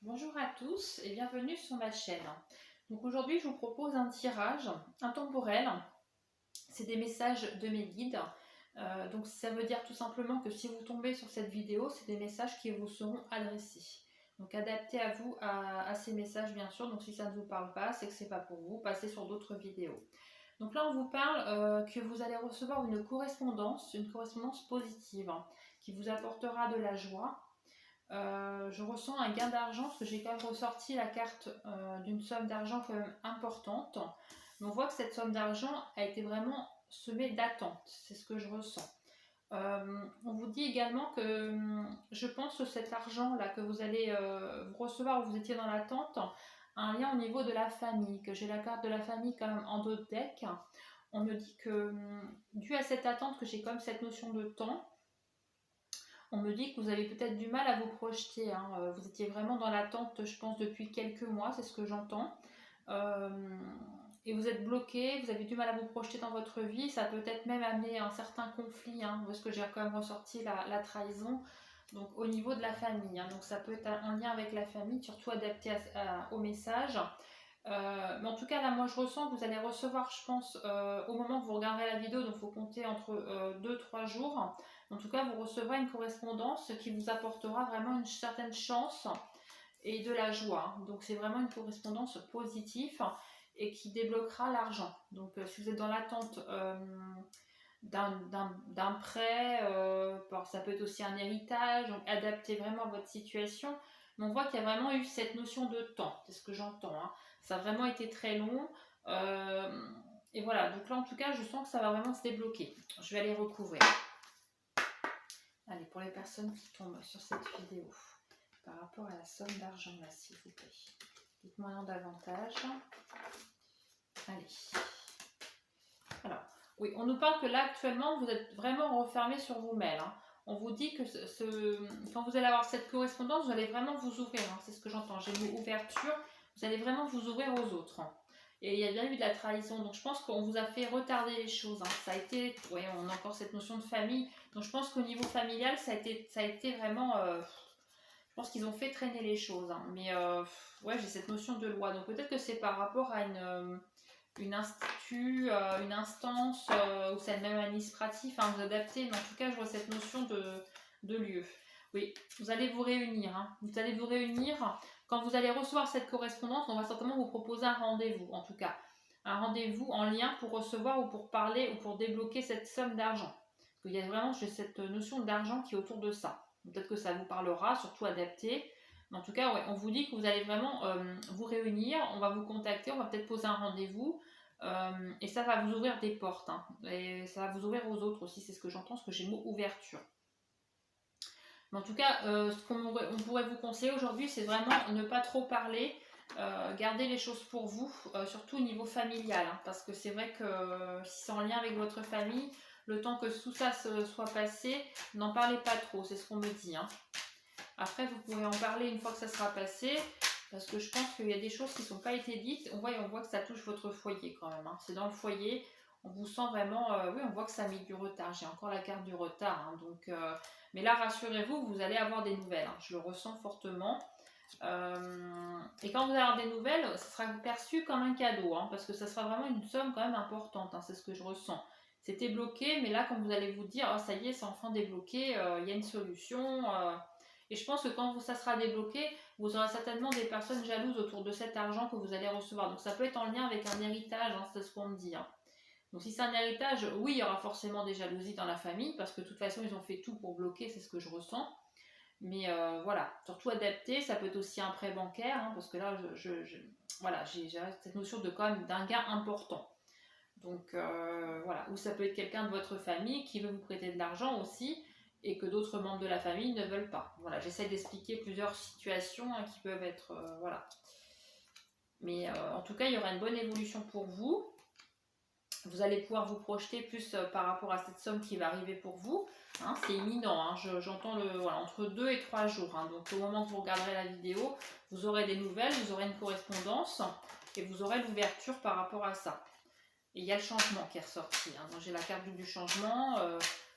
Bonjour à tous et bienvenue sur ma chaîne. Donc aujourd'hui je vous propose un tirage intemporel. C'est des messages de mes guides. Donc ça veut dire tout simplement que si vous tombez sur cette vidéo, c'est des messages qui vous seront adressés. Donc adaptés à vous, à ces messages bien sûr. Donc si ça ne vous parle pas, c'est que c'est pas pour vous. Passez sur d'autres vidéos. Donc là on vous parle que vous allez recevoir une correspondance positive qui vous apportera de la joie. Je ressens un gain d'argent parce que j'ai quand même ressorti la carte d'une somme d'argent quand même importante. Mais on voit que cette somme d'argent a été vraiment semée d'attente, c'est ce que je ressens. On vous dit également que je pense que cet argent-là que vous allez recevoir où vous étiez dans l'attente a un lien au niveau de la famille, que j'ai la carte de la famille quand même en dos de deck. On me dit que dû à cette attente, que j'ai quand même cette notion de temps, on me dit que vous avez peut-être du mal à vous projeter, hein. Vous étiez vraiment dans l'attente, je pense, depuis quelques mois, c'est ce que j'entends. Euh, et vous êtes bloqué, vous avez du mal à vous projeter dans votre vie. Ça peut peut-être même amener un certain conflit, hein, parce que j'ai quand même ressorti la trahison. Donc au niveau de la famille, hein. Donc ça peut être un lien avec la famille, surtout adapté au message. Mais en tout cas, là, moi, je ressens que vous allez recevoir, je pense, au moment que vous regarderez la vidéo, donc il faut compter entre 2-3 jours. En tout cas, vous recevrez une correspondance qui vous apportera vraiment une certaine chance et de la joie. Donc, c'est vraiment une correspondance positive et qui débloquera l'argent. Donc, si vous êtes dans l'attente d'un prêt, ça peut être aussi un héritage, donc adaptez vraiment à votre situation. Mais on voit qu'il y a vraiment eu cette notion de temps, c'est ce que j'entends, hein. Ça a vraiment été très long. Euh, et voilà, donc là en tout cas, je sens que ça va vraiment se débloquer. Je vais aller recouvrir. Allez, pour les personnes qui tombent sur cette vidéo, par rapport à la somme d'argent là, s'il vous plaît. Dites-moi en davantage. Allez. Alors, oui, on nous parle que là actuellement, vous êtes vraiment refermé sur vous-même, hein. On vous dit que quand vous allez avoir cette correspondance, vous allez vraiment vous ouvrir, hein. C'est ce que j'entends. J'ai le mot ouverture. Vous allez vraiment vous ouvrir aux autres, hein. Et il y a bien eu de la trahison. Donc je pense qu'on vous a fait retarder les choses, hein. Ça a été, ouais, on a encore cette notion de famille. Donc je pense qu'au niveau familial, ça a été vraiment. Je pense qu'ils ont fait traîner les choses, hein. Mais ouais, j'ai cette notion de loi. Donc peut-être que c'est par rapport à une institut, une instance, ou c'est même administratif, hein, vous adaptez, mais en tout cas, je vois cette notion de lieu. Oui, vous allez vous réunir, hein. Vous allez vous réunir. Quand vous allez recevoir cette correspondance, on va certainement vous proposer un rendez-vous, en tout cas. Un rendez-vous en lien pour recevoir ou pour parler ou pour débloquer cette somme d'argent. Parce qu'il y a vraiment cette notion d'argent qui est autour de ça. Peut-être que ça vous parlera, surtout adapté. Mais en tout cas, ouais, on vous dit que vous allez vraiment vous réunir, on va vous contacter, on va peut-être poser un rendez-vous. Et ça va vous ouvrir des portes, hein. Et ça va vous ouvrir aux autres aussi, c'est ce que j'entends, parce que j'ai le mot ouverture. Mais en tout cas, ce qu'on pourrait vous conseiller aujourd'hui, c'est vraiment ne pas trop parler, garder les choses pour vous, surtout au niveau familial, hein, parce que c'est vrai que si c'est en lien avec votre famille, le temps que tout ça soit passé, n'en parlez pas trop, c'est ce qu'on me dit, hein. Après, vous pourrez en parler une fois que ça sera passé, parce que je pense qu'il y a des choses qui n'ont pas été dites. On voit que ça touche votre foyer quand même, hein. C'est dans le foyer, on vous sent vraiment, oui, on voit que ça a mis du retard. J'ai encore la carte du retard, hein, donc, mais là, rassurez-vous, vous allez avoir des nouvelles, hein. Je le ressens fortement. Et quand vous allez avoir des nouvelles, ça sera perçu comme un cadeau, hein, parce que ça sera vraiment une somme quand même importante, hein, c'est ce que je ressens. C'était bloqué, mais là, quand vous allez vous dire, oh, ça y est, c'est enfin débloqué, il y a une solution. Et je pense que quand ça sera débloqué, vous aurez certainement des personnes jalouses autour de cet argent que vous allez recevoir. Donc ça peut être en lien avec un héritage, hein, c'est ce qu'on me dit, hein. Donc si c'est un héritage, oui, il y aura forcément des jalousies dans la famille, parce que de toute façon, ils ont fait tout pour bloquer, c'est ce que je ressens. Mais voilà, surtout adapté, ça peut être aussi un prêt bancaire, hein, parce que là, voilà, j'ai cette notion de quand même d'un gain important. Donc voilà, ou ça peut être quelqu'un de votre famille qui veut vous prêter de l'argent aussi, et que d'autres membres de la famille ne veulent pas. Voilà, j'essaie d'expliquer plusieurs situations, hein, qui peuvent être, voilà. Mais en tout cas, il y aura une bonne évolution pour vous. Vous allez pouvoir vous projeter plus par rapport à cette somme qui va arriver pour vous, hein. C'est imminent, hein. J'entends voilà, entre 2 et 3 jours, hein. Donc au moment que vous regarderez la vidéo, vous aurez des nouvelles, vous aurez une correspondance et vous aurez l'ouverture par rapport à ça. Et il y a le changement qui est ressorti, hein. Donc j'ai la carte du changement,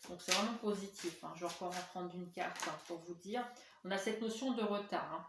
donc c'est vraiment positif, hein. Je vais encore en prendre une carte, hein, pour vous dire. On a cette notion de retard, hein.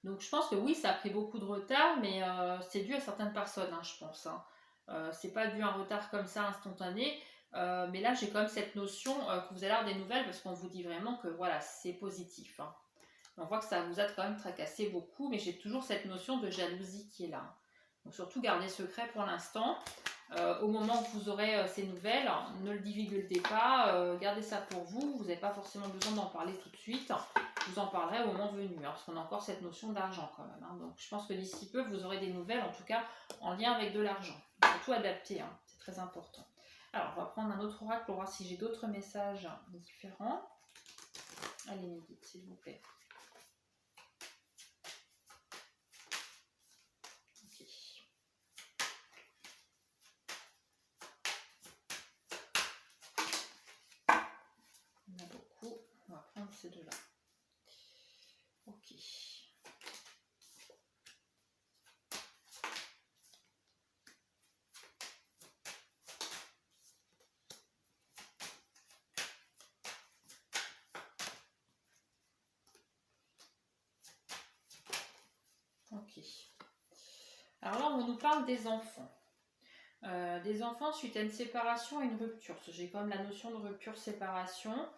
Donc je pense que oui, ça a pris beaucoup de retard, mais c'est dû à certaines personnes, hein, je pense. Hein. C'est pas dû à un retard comme ça instantané. Mais là, j'ai quand même cette notion que vous allez avoir des nouvelles parce qu'on vous dit vraiment que voilà, c'est positif. Hein. On voit que ça vous a quand même tracassé beaucoup, mais j'ai toujours cette notion de jalousie qui est là. Donc surtout gardez secret pour l'instant. Au moment où vous aurez ces nouvelles, ne le divulguez pas, gardez ça pour vous. Vous n'avez pas forcément besoin d'en parler tout de suite. Vous en parlerez au moment venu, hein, parce qu'on a encore cette notion d'argent quand même. Hein. Donc je pense que d'ici peu, vous aurez des nouvelles, en tout cas en lien avec de l'argent. Surtout adapté, hein, c'est très important. Alors on va prendre un autre oracle pour voir si j'ai d'autres messages différents. Allez, médite s'il vous plaît. On a beaucoup. On va prendre ces deux-là. Ok. Ok. Alors là, on nous parle des enfants. Des enfants suite à une séparation et une rupture. J'ai quand même la notion de rupture-séparation.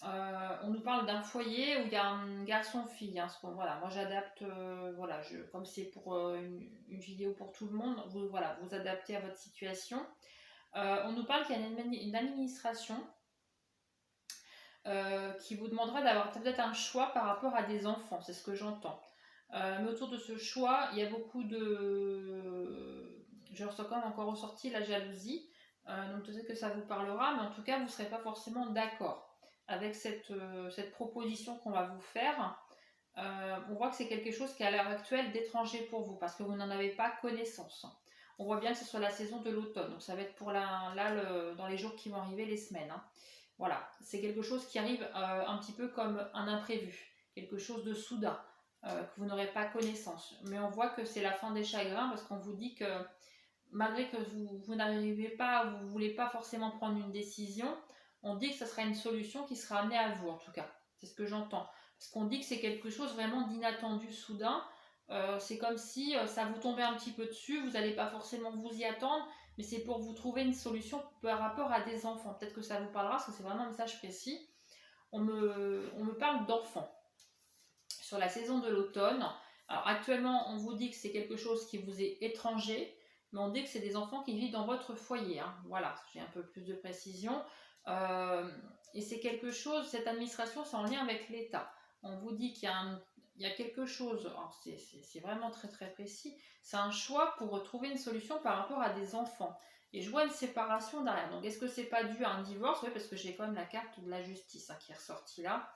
On nous parle d'un foyer où il y a un garçon-fille. Hein, voilà, moi j'adapte, voilà, comme c'est pour une vidéo pour tout le monde, voilà, vous adaptez à votre situation. On nous parle qu'il y a une administration qui vous demandera d'avoir peut-être un choix par rapport à des enfants, c'est ce que j'entends. Mais autour de ce choix, il y a beaucoup de... Je ressens quand même encore ressorti la jalousie, donc peut-être que ça vous parlera, mais en tout cas, vous ne serez pas forcément d'accord avec cette proposition qu'on va vous faire. On voit que c'est quelque chose qui est à l'heure actuelle d'étranger pour vous, parce que vous n'en avez pas connaissance. On voit bien que ce soit la saison de l'automne, donc ça va être pour dans les jours qui vont arriver, les semaines. Hein. Voilà, c'est quelque chose qui arrive un petit peu comme un imprévu, quelque chose de soudain, que vous n'aurez pas connaissance. Mais on voit que c'est la fin des chagrins parce qu'on vous dit que malgré que vous n'arrivez pas, vous ne voulez pas forcément prendre une décision, on dit que ce sera une solution qui sera amenée à vous en tout cas. C'est ce que j'entends. Parce qu'on dit que c'est quelque chose vraiment d'inattendu, soudain. C'est comme si ça vous tombait un petit peu dessus, vous n'allez pas forcément vous y attendre, mais c'est pour vous trouver une solution par rapport à des enfants. Peut-être que ça vous parlera, parce que c'est vraiment un message précis. On me parle d'enfants sur la saison de l'automne. Alors actuellement, on vous dit que c'est quelque chose qui vous est étranger, mais on dit que c'est des enfants qui vivent dans votre foyer. Hein. Voilà, j'ai un peu plus de précision. Et c'est quelque chose, cette administration, c'est en lien avec l'État. On vous dit qu'il y a quelque chose, c'est vraiment très très précis, c'est un choix pour trouver une solution par rapport à des enfants. Et je vois une séparation derrière. Donc est-ce que c'est pas dû à un divorce? Oui, parce que j'ai quand même la carte de la justice qui est ressortie là.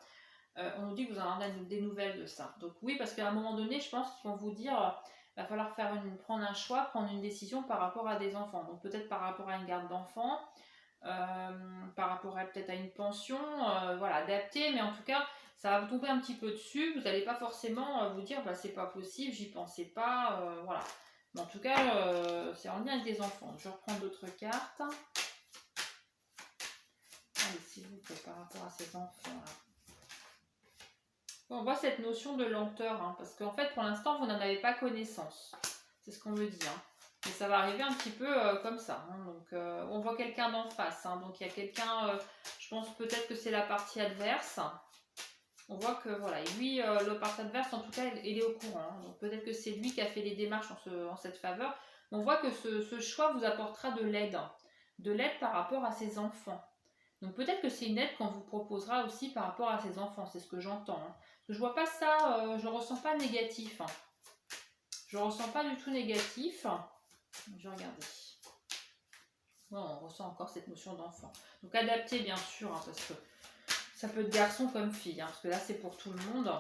On nous dit que vous en avez des nouvelles de ça. Donc oui, parce qu'à un moment donné, je pense qu'ils vont vous dire va falloir prendre un choix, prendre une décision par rapport à des enfants. Donc peut-être par rapport à une garde d'enfants, par rapport peut-être à une pension, voilà, adaptée, mais en tout cas, ça va vous tomber un petit peu dessus. Vous n'allez pas forcément vous dire c'est pas possible, j'y pensais pas, voilà. Mais en tout cas, c'est en lien avec des enfants. Je reprends d'autres cartes. Allez, s'il vous plaît, par rapport à ces enfants-là. On voit cette notion de lenteur, hein, parce qu'en fait, pour l'instant, vous n'en avez pas connaissance. C'est ce qu'on me dit. Hein. Mais ça va arriver un petit peu comme ça. Hein. Donc, on voit quelqu'un d'en face. Hein. Donc, il y a quelqu'un, je pense peut-être que c'est la partie adverse. On voit que, voilà, et lui, le partie adverse, en tout cas, il est au courant. Hein. Donc, peut-être que c'est lui qui a fait les démarches en cette faveur. On voit que ce choix vous apportera de l'aide. De l'aide par rapport à ses enfants. Donc peut-être que c'est une aide qu'on vous proposera aussi par rapport à ses enfants, c'est ce que j'entends. Hein. Je vois pas ça, je ressens pas négatif. Hein. Je ressens pas du tout négatif. Je vais regarder. Bon, on ressent encore cette notion d'enfant. Donc adapté bien sûr, hein, parce que ça peut être garçon comme fille, hein, parce que là c'est pour tout le monde.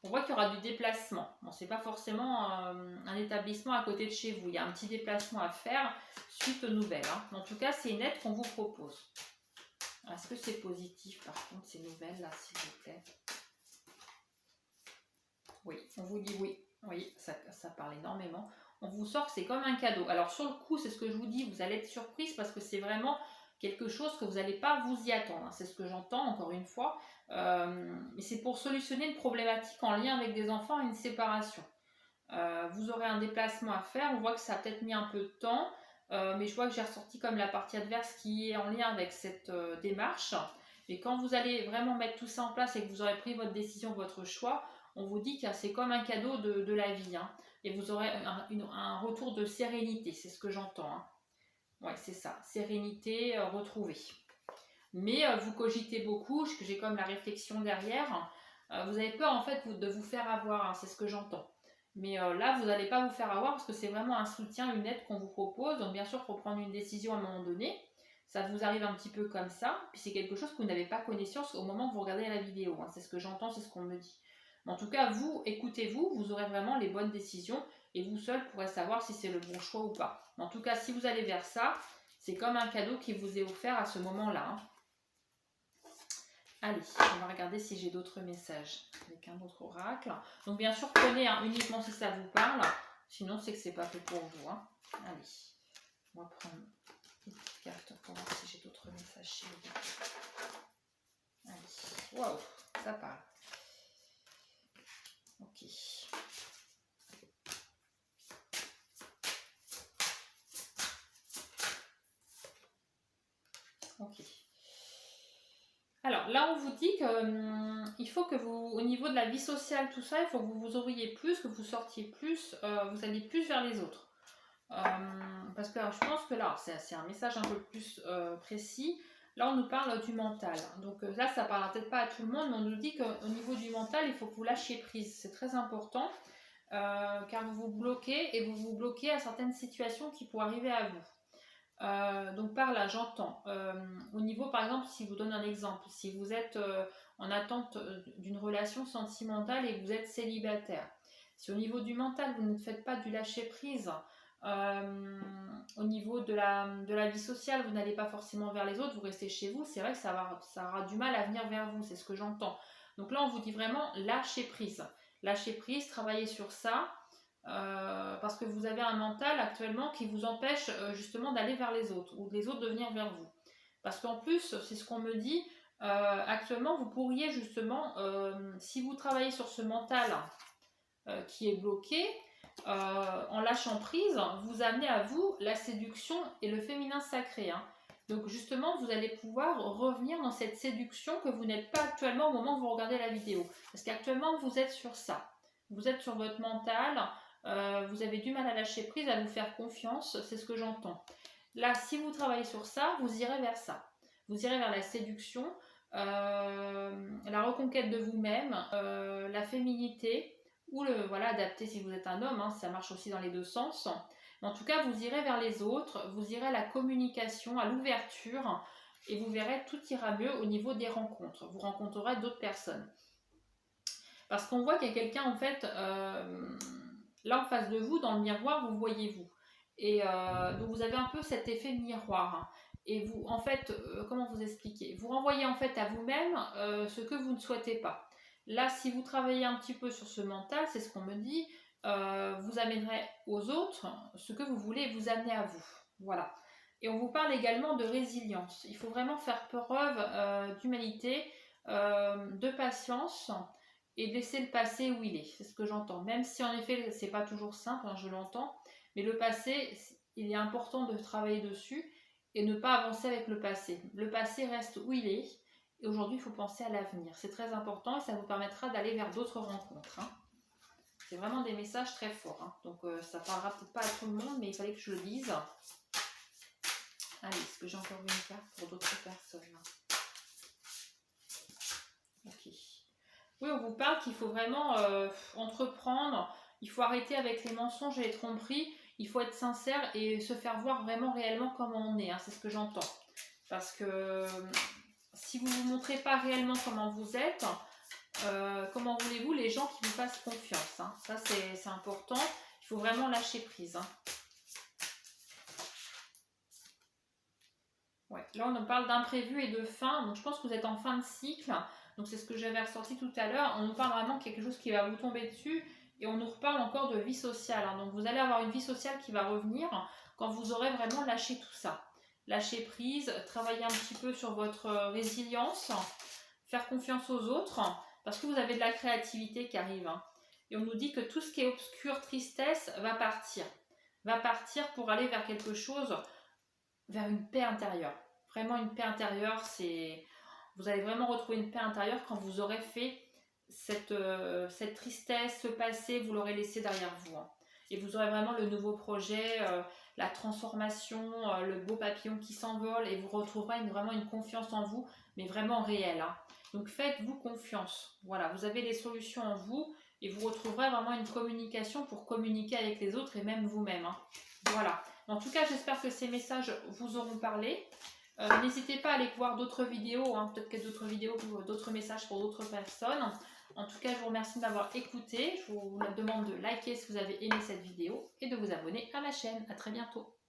On voit qu'il y aura du déplacement. Bon, c'est pas forcément un établissement à côté de chez vous. Il y a un petit déplacement à faire suite aux nouvelles. Hein. En tout cas, c'est une aide qu'on vous propose. Est-ce que c'est positif par contre ces nouvelles-là, s'il vous plaît? Oui, on vous dit oui. Oui, ça parle énormément. On vous sort que c'est comme un cadeau. Alors sur le coup, c'est ce que je vous dis, vous allez être surprise parce que c'est vraiment quelque chose que vous n'allez pas vous y attendre, hein. C'est ce que j'entends encore une fois. Mais c'est pour solutionner une problématique en lien avec des enfants et une séparation. Vous aurez un déplacement à faire, on voit que ça a peut-être mis un peu de temps, mais je vois que j'ai ressorti comme la partie adverse qui est en lien avec cette démarche. Et quand vous allez vraiment mettre tout ça en place et que vous aurez pris votre décision, votre choix, on vous dit que c'est comme un cadeau de la vie, hein. Et vous aurez un retour de sérénité, c'est ce que j'entends, hein. Ouais, c'est ça, sérénité retrouvée. Mais vous cogitez beaucoup, j'ai comme la réflexion derrière. Vous avez peur en fait de vous faire avoir, hein, c'est ce que j'entends. Mais là, vous n'allez pas vous faire avoir parce que c'est vraiment un soutien, une aide qu'on vous propose. Donc bien sûr, il faut prendre une décision à un moment donné. Ça vous arrive un petit peu comme ça. Puis c'est quelque chose que vous n'avez pas connaissance au moment que vous regardez la vidéo, hein. C'est ce que j'entends, c'est ce qu'on me dit. Mais en tout cas, vous, écoutez-vous, vous aurez vraiment les bonnes décisions. Et vous seul pourrez savoir si c'est le bon choix ou pas. Mais en tout cas, si vous allez vers ça, c'est comme un cadeau qui vous est offert à ce moment-là, hein. Allez, on va regarder si j'ai d'autres messages avec un autre oracle. Donc bien sûr, prenez uniquement si ça vous parle. Sinon, c'est que c'est pas fait pour vous, hein. Allez, on va prendre une petite carte pour voir si j'ai d'autres messages chez vous. Allez, waouh, ça parle. Ok. Ok. Alors là, on vous dit qu'il faut que vous, au niveau de la vie sociale, tout ça, il faut que vous vous ouvriez plus, que vous sortiez plus, vous alliez plus vers les autres. Parce que alors, je pense que là, c'est un message un peu plus précis. Là, on nous parle du mental. Donc là, ça ne parle peut-être pas à tout le monde, mais on nous dit qu'au niveau du mental, il faut que vous lâchiez prise. C'est très important, car vous vous bloquez et vous vous bloquez à certaines situations qui pourraient arriver à vous. Donc par là, j'entends. Au niveau, par exemple, si je vous donne un exemple, si vous êtes en attente d'une relation sentimentale et que vous êtes célibataire, si au niveau du mental, vous ne faites pas du lâcher-prise, au niveau de la vie sociale, vous n'allez pas forcément vers les autres, vous restez chez vous, c'est vrai que ça aura du mal à venir vers vous, c'est ce que j'entends. Donc là, on vous dit vraiment lâcher prise. Lâcher prise, travailler sur ça. Parce que vous avez un mental actuellement qui vous empêche justement d'aller vers les autres ou les autres de venir vers vous. Parce qu'en plus, c'est ce qu'on me dit, actuellement vous pourriez justement, si vous travaillez sur ce mental qui est bloqué, en lâchant prise, vous amenez à vous la séduction et le féminin sacré, hein. Donc justement, vous allez pouvoir revenir dans cette séduction que vous n'êtes pas actuellement au moment où vous regardez la vidéo. Parce qu'actuellement, vous êtes sur ça. Vous êtes sur votre mental. Vous avez du mal à lâcher prise, à vous faire confiance, c'est ce que j'entends. Là, si vous travaillez sur ça, vous irez vers ça. Vous irez vers la séduction, la reconquête de vous-même, la féminité, ou adapter si vous êtes un homme, hein, ça marche aussi dans les deux sens. Mais en tout cas, vous irez vers les autres, vous irez à la communication, à l'ouverture, et vous verrez, tout ira mieux au niveau des rencontres. Vous rencontrerez d'autres personnes. Parce qu'on voit qu'il y a quelqu'un, en fait, là en face de vous, dans le miroir, vous voyez vous. Et donc vous avez un peu cet effet miroir, hein. Et vous, en fait, comment vous expliquer? Vous renvoyez en fait à vous-même ce que vous ne souhaitez pas. Là, si vous travaillez un petit peu sur ce mental, c'est ce qu'on me dit, vous amènerez aux autres ce que vous voulez vous amener à vous. Voilà. Et on vous parle également de résilience. Il faut vraiment faire preuve d'humanité, de patience et de laisser le passé où il est. C'est ce que j'entends. Même si en effet, c'est pas toujours simple, hein, je l'entends, mais le passé, il est important de travailler dessus et ne pas avancer avec le passé. Le passé reste où il est. Et aujourd'hui, il faut penser à l'avenir. C'est très important et ça vous permettra d'aller vers d'autres rencontres, hein. C'est vraiment des messages très forts, hein. Donc ça parlera peut-être pas à tout le monde, mais il fallait que je le dise. Allez, est-ce que j'ai encore une carte pour d'autres personnes? Ok. Oui, on vous parle qu'il faut vraiment entreprendre. Il faut arrêter avec les mensonges et les tromperies. Il faut être sincère et se faire voir vraiment réellement comment on est, hein. C'est ce que j'entends. Parce que si vous ne vous montrez pas réellement comment vous êtes, comment voulez-vous les gens qui vous fassent confiance, hein? Ça, c'est important. Il faut vraiment lâcher prise, hein. Ouais. Là, on nous parle d'imprévu et de fin. Donc, je pense que vous êtes en fin de cycle. Donc, c'est ce que j'avais ressorti tout à l'heure. On nous parle vraiment de quelque chose qui va vous tomber dessus. Et on nous reparle encore de vie sociale, hein. Donc, vous allez avoir une vie sociale qui va revenir quand vous aurez vraiment lâché tout ça. lâcher prise, travailler un petit peu sur votre résilience, faire confiance aux autres, parce que vous avez de la créativité qui arrive. Hein. Et on nous dit que tout ce qui est obscur, tristesse, va partir. Va partir pour aller vers quelque chose, vers une paix intérieure. Vraiment une paix intérieure, c'est... Vous allez vraiment retrouver une paix intérieure quand vous aurez fait cette tristesse, ce passé, vous l'aurez laissé derrière vous. Hein. Et vous aurez vraiment le nouveau projet, la transformation, le beau papillon qui s'envole et vous retrouverez vraiment une confiance en vous, mais vraiment réelle. Hein. Donc faites-vous confiance. Voilà, vous avez les solutions en vous et vous retrouverez vraiment une communication pour communiquer avec les autres et même vous-même. Hein. Voilà. En tout cas, j'espère que ces messages vous auront parlé. N'hésitez pas à aller voir d'autres vidéos, hein. Peut-être qu'il y a d'autres vidéos, d'autres messages pour d'autres personnes. En tout cas, je vous remercie de m'avoir écouté. Je vous demande de liker si vous avez aimé cette vidéo et de vous abonner à ma chaîne. À très bientôt.